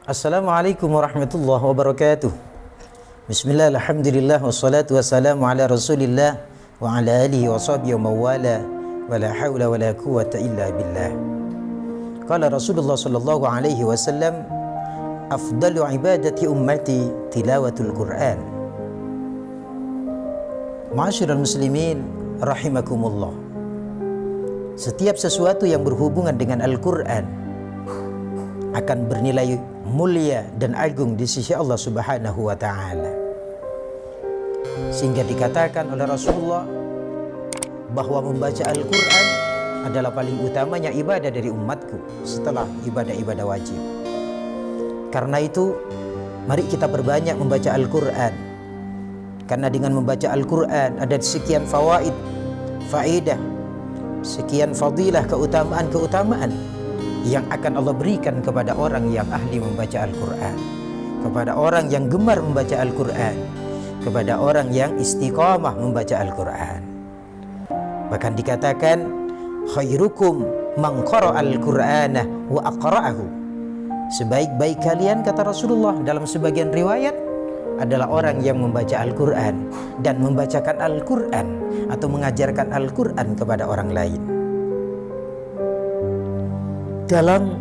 Assalamualaikum warahmatullahi wabarakatuh. Bismillah, alhamdulillah, wassalatu wassalamu ala rasulillah wa ala alihi wa sahbihi wa mawala wa la hawla wa la quwata illa billah. Qala Rasulullah sallallahu alaihi wasallam, afdalu ibadati ummati tilawatul Qur'an. Ma'asyiral muslimin rahimakumullah. Setiap sesuatu yang berhubungan dengan Al-Qur'an akan bernilai mulia dan agung di sisi Allah Subhanahu wa taala. Sehingga dikatakan oleh Rasulullah bahwa membaca Al-Qur'an adalah paling utamanya ibadah dari umatku setelah ibadah-ibadah wajib. Karena itu, mari kita perbanyak membaca Al-Qur'an. Karena dengan membaca Al-Qur'an ada sekian faedah, sekian fadilah, keutamaan yang akan Allah berikan kepada orang yang ahli membaca Al-Qur'an, kepada orang yang gemar membaca Al-Qur'an, kepada orang yang istiqamah membaca Al-Qur'an. Bahkan dikatakan, khairukum man qara'al Qur'ana wa aqra'ahu. Sebaik-baik kalian, kata Rasulullah dalam sebagian riwayat, adalah orang yang membaca Al-Qur'an dan membacakan Al-Qur'an atau mengajarkan Al-Qur'an kepada orang lain. Dalam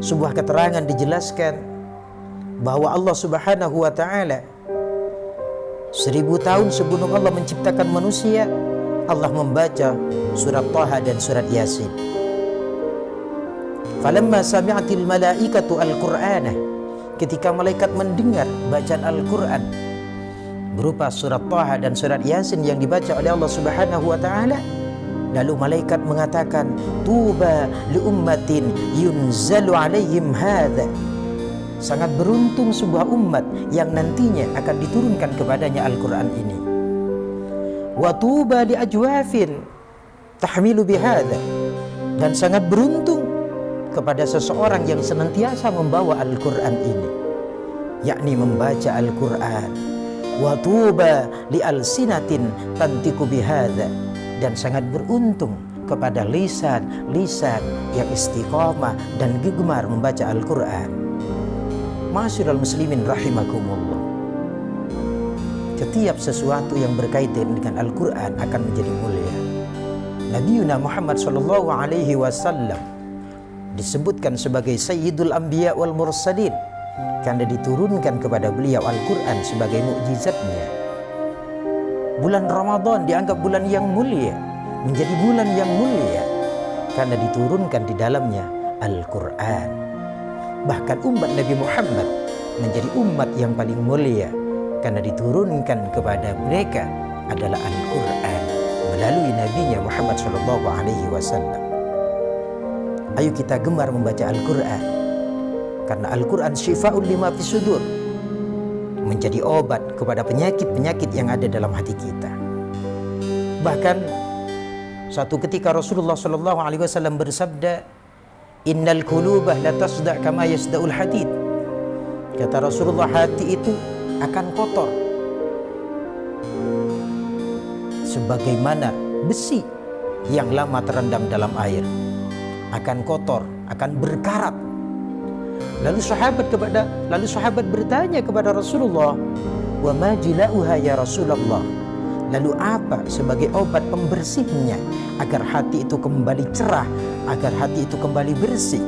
sebuah keterangan dijelaskan bahwa Allah Subhanahu wa taala 1000 tahun sebelum Allah menciptakan manusia, Allah membaca surat Thaha dan surat Yasin. Falamma sami'atil malaikatu al-Qur'ana, ketika malaikat mendengar bacaan Al-Qur'an berupa surat Thaha dan surat Yasin yang dibaca oleh Allah Subhanahu wa taala, lalu malaikat mengatakan, tuba li ummatin yunzalu alaihim hadza. Sangat beruntung sebuah umat yang nantinya akan diturunkan kepadanya Al-Qur'an ini. Wa tuba li ajwafin tahmilu bihadza. Dan sangat beruntung kepada seseorang yang senantiasa membawa Al-Qur'an ini, yakni membaca Al-Qur'an. Wa tuba li alsinatin tantiku bihadza. Dan sangat beruntung kepada lisan yang istiqamah dan gemar membaca Al-Qur'an. Ma'asyiral muslimin rahimakumullah. Setiap sesuatu yang berkaitan dengan Al-Qur'an akan menjadi mulia. Nabiuna Muhammad sallallahu alaihi wasallam disebutkan sebagai Sayyidul Anbiya wal Mursalin karena diturunkan kepada beliau Al-Qur'an sebagai mukjizatnya. Bulan Ramadan dianggap bulan yang mulia, menjadi bulan yang mulia karena diturunkan di dalamnya Al-Qur'an. Bahkan umat Nabi Muhammad menjadi umat yang paling mulia karena diturunkan kepada mereka adalah Al-Qur'an melalui nabinya Muhammad sallallahu alaihi wasallam. Ayo kita gemar membaca Al-Qur'an, karena Al-Qur'an syifa'un lima fis sudur, menjadi obat kepada penyakit-penyakit yang ada dalam hati kita. Bahkan satu ketika Rasulullah sallallahu alaihi wasallam bersabda, innal qulubah la tasda' kama yasda'ul hadid. Kata Rasulullah, hati itu akan kotor sebagaimana besi yang lama terendam dalam air, akan kotor, akan berkarat. Lalu sahabat bertanya kepada Rasulullah, wa ma jila'uha ya Rasulullah? Lalu apa sebagai obat pembersihnya agar hati itu kembali cerah, agar hati itu kembali bersih?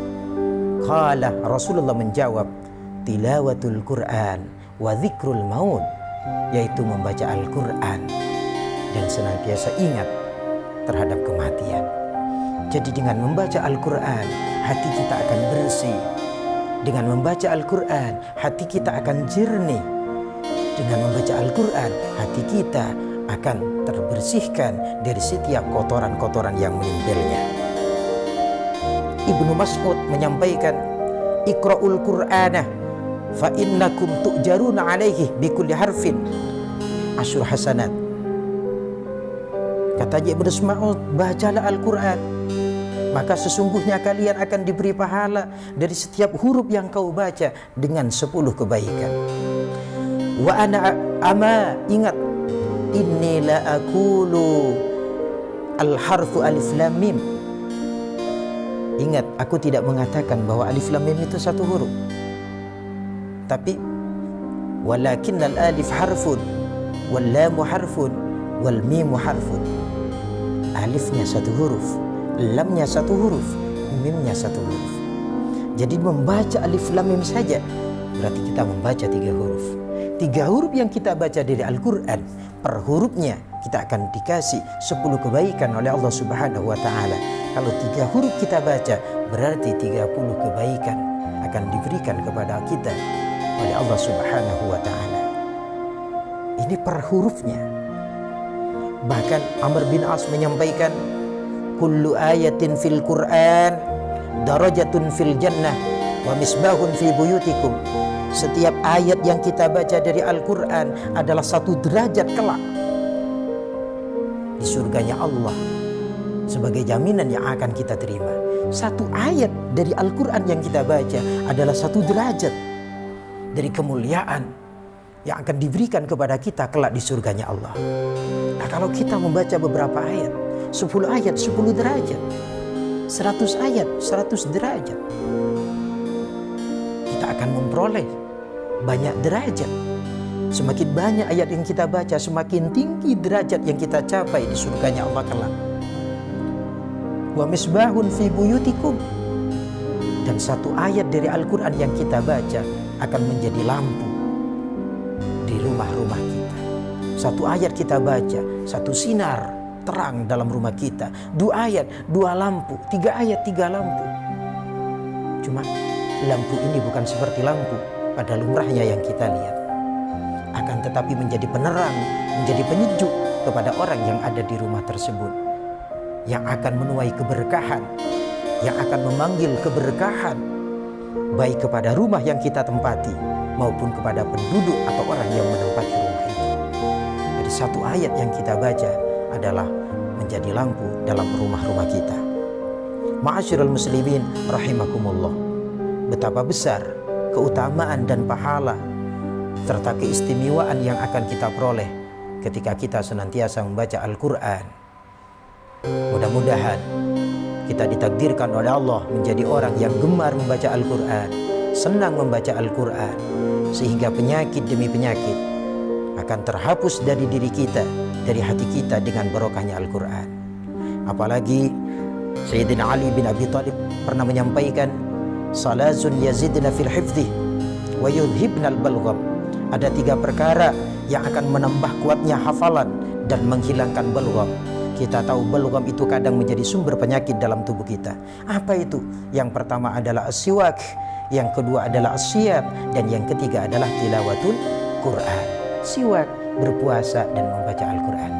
Qala, Rasulullah menjawab, tilawatul Qur'an wa dzikrul maut, yaitu membaca Al-Qur'an dan senantiasa ingat terhadap kematian. Jadi dengan membaca Al-Qur'an, hati kita akan bersih. Dengan membaca Al-Qur'an, hati kita akan jernih. Dengan membaca Al-Qur'an, hati kita akan terbersihkan dari setiap kotoran-kotoran yang menempelnya. Ibnu Mas'ud menyampaikan, Iqra'ul Qur'ana fa innakum tu'jaruna alaihi bikulli harfin asyur hasanat. Kata Ibnu Mas'ud, bacalah Al-Qur'an, maka sesungguhnya kalian akan diberi pahala dari setiap huruf yang kau baca dengan 10 kebaikan. Wa ana ingat, inni la aqulu al-harfu alif lam mim. Ingat, aku tidak mengatakan bahwa alif lam mim itu satu huruf. Tapi walakinnal alif harfun wal lamu harfun wal mimu harfun. Alifnya satu huruf, lamnya satu huruf, mimnya satu huruf. Jadi membaca alif lam mim saja berarti kita membaca 3 huruf. 3 huruf yang kita baca dari Al-Quran, per hurufnya kita akan dikasih 10 kebaikan oleh Allah Subhanahu wa ta'ala. Kalau 3 huruf kita baca, berarti 30 kebaikan akan diberikan kepada kita oleh Allah Subhanahu wa ta'ala. Ini per hurufnya. Bahkan Amr bin As menyampaikan, kullu ayatin fil Qur'an darajatun fil jannah wa misbahun fi buyutikum. Setiap ayat yang kita baca dari Al-Quran adalah satu derajat kelak di surganya Allah, sebagai jaminan yang akan kita terima. Satu ayat dari Al-Quran yang kita baca adalah satu derajat dari kemuliaan yang akan diberikan kepada kita kelak di surganya Allah. Nah, kalau kita membaca beberapa ayat, 10 ayat 10 derajat, 100 ayat 100 derajat, kita akan memperoleh banyak derajat. Semakin banyak ayat yang kita baca, semakin tinggi derajat yang kita capai di surganya Allah kelak. Wa misbahun fi buyutikum. Dan satu ayat dari Al-Quran yang kita baca akan menjadi lampu di rumah-rumah kita. Satu ayat kita baca, satu sinar terang dalam rumah kita. 2 ayat, 2 lampu. 3 ayat, 3 lampu. Cuma lampu ini bukan seperti lampu pada lumrahnya yang kita lihat, akan tetapi menjadi penerang, menjadi penyejuk kepada orang yang ada di rumah tersebut, yang akan menuai keberkahan, yang akan memanggil keberkahan baik kepada rumah yang kita tempati maupun kepada penduduk atau orang yang menempati rumah itu. Jadi satu ayat yang kita baca adalah menjadi lampu dalam rumah-rumah kita. Ma'asyiral muslimin rahimakumullah, betapa besar keutamaan dan pahala serta keistimewaan yang akan kita peroleh ketika kita senantiasa membaca Al-Quran. Mudah-mudahan kita ditakdirkan oleh Allah menjadi orang yang gemar membaca Al-Quran, senang membaca Al-Quran, sehingga penyakit demi penyakit akan terhapus dari diri kita, dari hati kita dengan barokahnya Al-Quran. Apalagi Sayyidina Ali bin Abi Thalib pernah menyampaikan, salazun yazidna fil hifdhi wa yudhibnal balgham. Ada 3 perkara yang akan menambah kuatnya hafalan dan menghilangkan balgham. Kita tahu balgham itu kadang menjadi sumber penyakit dalam tubuh kita. Apa itu? Yang pertama adalah as-siwak, yang kedua adalah as-siyam, dan yang ketiga adalah tilawatul Quran. Siwak, berpuasa dan membaca Al-Quran.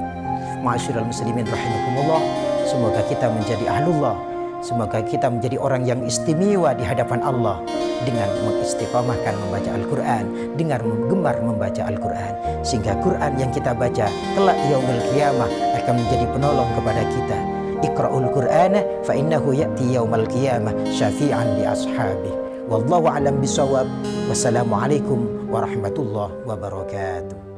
Ma'asyiral muslimin rahimakumullah, semoga kita menjadi ahlullah, semoga kita menjadi orang yang istimewa di hadapan Allah dengan mengistiqamahkan membaca Al-Quran, dengan gemar membaca Al-Quran, sehingga Quran yang kita baca kelak yaumul qiyamah akan menjadi penolong kepada kita. Iqra'ul Qur'ana fa innahu ya'ti yaumul qiyamah syafi'an li ashabi. Wallahu a'lam bishawab. Wassalamualaikum warahmatullahi wabarakatuh.